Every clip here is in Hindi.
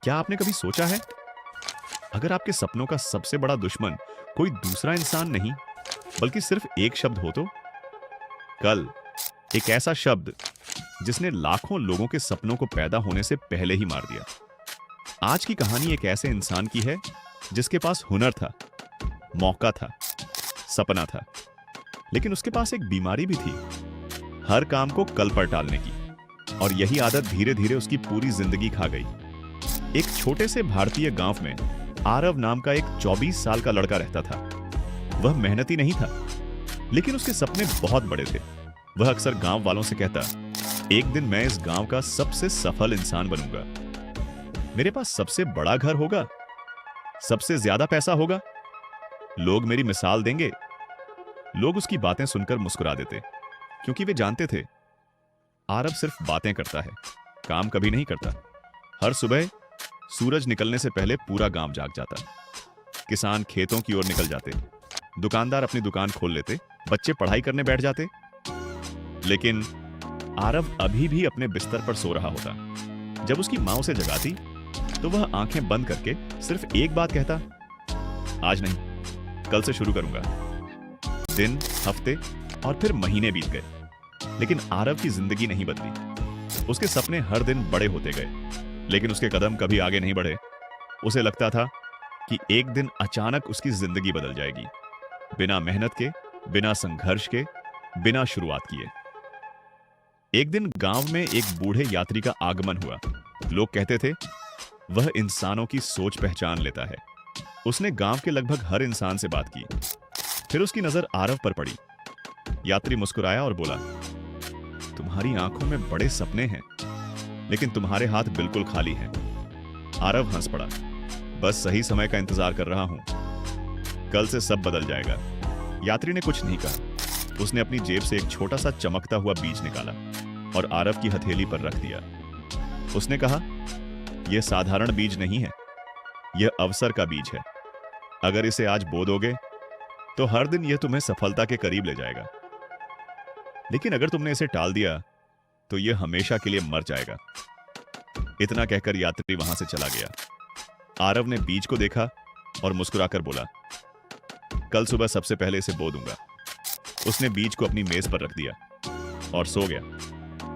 क्या आपने कभी सोचा है, अगर आपके सपनों का सबसे बड़ा दुश्मन कोई दूसरा इंसान नहीं, बल्कि सिर्फ एक शब्द हो तो? कल, एक ऐसा शब्द जिसने लाखों लोगों के सपनों को पैदा होने से पहले ही मार दिया। आज की कहानी एक ऐसे इंसान की है जिसके पास हुनर था, मौका था, सपना था, लेकिन उसके पास एक बीमारी भी थी, हर काम को कल पर टालने की। और यही आदत धीरे धीरे उसकी पूरी जिंदगी खा गई। एक छोटे से भारतीय गांव में आरव नाम का एक 24 साल का लड़का रहता था। वह मेहनती नहीं था, लेकिन उसके सपने बहुत बड़े थे। वह अक्सर गांव वालों से कहता, एक दिन मैं इस गांव का सबसे सफल इंसान बनूंगा। मेरे पास सबसे बड़ा घर होगा, सबसे ज्यादा पैसा होगा, लोग मेरी मिसाल देंगे। लोग उसकी बातें सुनकर मुस्कुरा देते, क्योंकि वे जानते थे आरव सिर्फ बातें करता है, काम कभी नहीं करता। हर सुबह सूरज निकलने से पहले पूरा गांव जाग जाता। किसान खेतों की ओर निकल जाते, दुकानदार अपनी दुकान खोल लेते, बच्चे पढ़ाई करने बैठ जाते। लेकिन आरव अभी भी अपने बिस्तर पर सो रहा होता। जब उसकी मां उसे जगाती तो वह आंखें बंद करके सिर्फ एक बात कहता, आज नहीं, कल से शुरू करूंगा। दिन, हफ्ते और फिर महीने बीत गए, लेकिन आरव की जिंदगी नहीं बदली। उसके सपने हर दिन बड़े होते गए, लेकिन उसके कदम कभी आगे नहीं बढ़े। उसे लगता था कि एक दिन अचानक उसकी जिंदगी बदल जाएगी, बिना मेहनत के, बिना संघर्ष के, बिना शुरुआत किए। एक दिन गांव में एक बूढ़े यात्री का आगमन हुआ। लोग कहते थे, वह इंसानों की सोच पहचान लेता है। उसने गांव के लगभग हर इंसान से बात की। फिर उसकी नजर आरव पर पड़ी। यात्री मुस्कुराया और बोला, तुम्हारी आंखों में बड़े सपने हैं, लेकिन तुम्हारे हाथ बिल्कुल खाली हैं। आरव हंस पड़ा, बस सही समय का इंतजार कर रहा हूं, कल से सब बदल जाएगा। यात्री ने कुछ नहीं कहा। उसने अपनी जेब से एक छोटा सा चमकता हुआ बीज निकाला और आरव की हथेली पर रख दिया। उसने कहा, यह साधारण बीज नहीं है, यह अवसर का बीज है। अगर इसे आज बो दोगे तो हर दिन यह तुम्हें सफलता के करीब ले जाएगा, लेकिन अगर तुमने इसे टाल दिया तो यह हमेशा के लिए मर जाएगा। इतना कहकर यात्री वहां से चला गया। आरव ने बीज को देखा और मुस्कुराकर बोला, कल सुबह सबसे पहले इसे बो दूंगा। उसने बीज को अपनी मेज पर रख दिया और सो गया।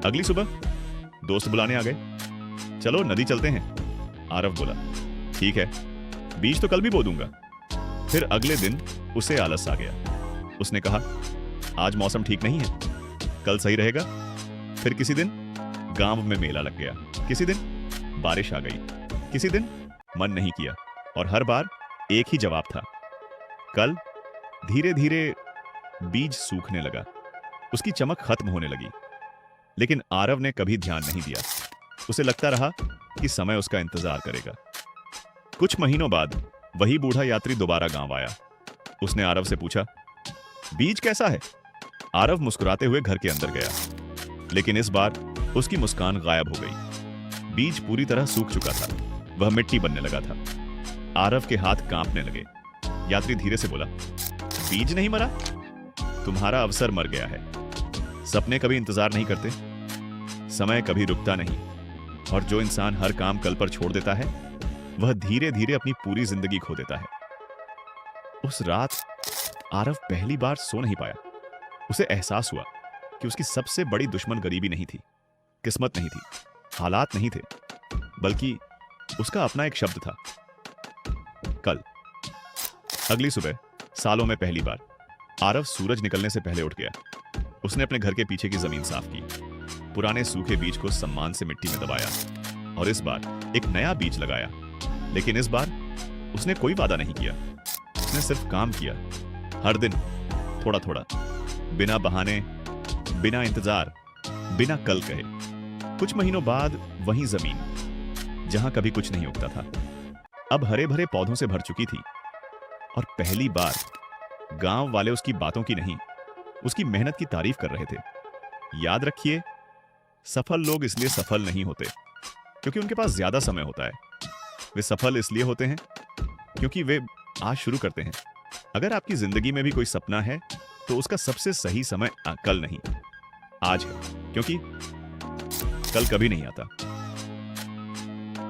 अगली सुबह दोस्त बुलाने आ गए। चलो नदी चलते हैं। आरव बोला, ठीक है, बीज तो कल भी बो दूंगा। फिर अगले दिन उसे आलस आ गया। उसने कहा, आज मौसम ठीक नहीं है, कल सही रहेगा। फिर किसी दिन गांव में मेला लग गया, किसी दिन बारिश आ गई, किसी दिन मन नहीं किया, और हर बार एक ही जवाब था, कल। धीरे धीरे बीज सूखने लगा, उसकी चमक खत्म होने लगी, लेकिन आरव ने कभी ध्यान नहीं दिया। उसे लगता रहा कि समय उसका इंतजार करेगा। कुछ महीनों बाद वही बूढ़ा यात्री दोबारा गांव आया। उसने आरव से पूछा, बीज कैसा है? आरव मुस्कुराते हुए घर के अंदर गया, लेकिन इस बार उसकी मुस्कान गायब हो गई। बीज पूरी तरह सूख चुका था, वह मिट्टी बनने लगा था। आरव के हाथ कांपने लगे। यात्री धीरे से बोला, बीज नहीं मरा, तुम्हारा अवसर मर गया है। सपने कभी इंतजार नहीं करते, समय कभी रुकता नहीं, और जो इंसान हर काम कल पर छोड़ देता है, वह धीरे धीरे अपनी पूरी जिंदगी खो देता है। उस रात आरव पहली बार सो नहीं पाया। उसे एहसास हुआ कि उसकी सबसे बड़ी दुश्मन गरीबी नहीं थी, किस्मत नहीं थी, हालात नहीं थे, बल्कि उसका अपना एक शब्द था, कल। अगली सुबह सालों में पहली बार आरव सूरज निकलने से पहले उठ गया। उसने अपने घर के पीछे की जमीन साफ की, पुराने सूखे बीज को सम्मान से मिट्टी में दबाया, और इस बार एक नया बीज लगाया। लेकिन इस बार उसने कोई वादा नहीं किया। उसने सिर्फ काम किया, हर दिन थोड़ा थोड़ा, बिना बहाने, बिना इंतजार, बिना कल कहे। कुछ महीनों बाद वही जमीन, जहां कभी कुछ नहीं उगता था, अब हरे भरे पौधों से भर चुकी थी। और पहली बार गांव वाले उसकी बातों की नहीं, उसकी मेहनत की तारीफ कर रहे थे। याद रखिए, सफल लोग इसलिए सफल नहीं होते क्योंकि उनके पास ज्यादा समय होता है। वे सफल इसलिए होते हैं क्योंकि वे आज शुरू करते हैं। अगर आपकी जिंदगी में भी कोई सपना है तो उसका सबसे सही समय कल नहीं, आज है, क्योंकि कल कभी नहीं आता।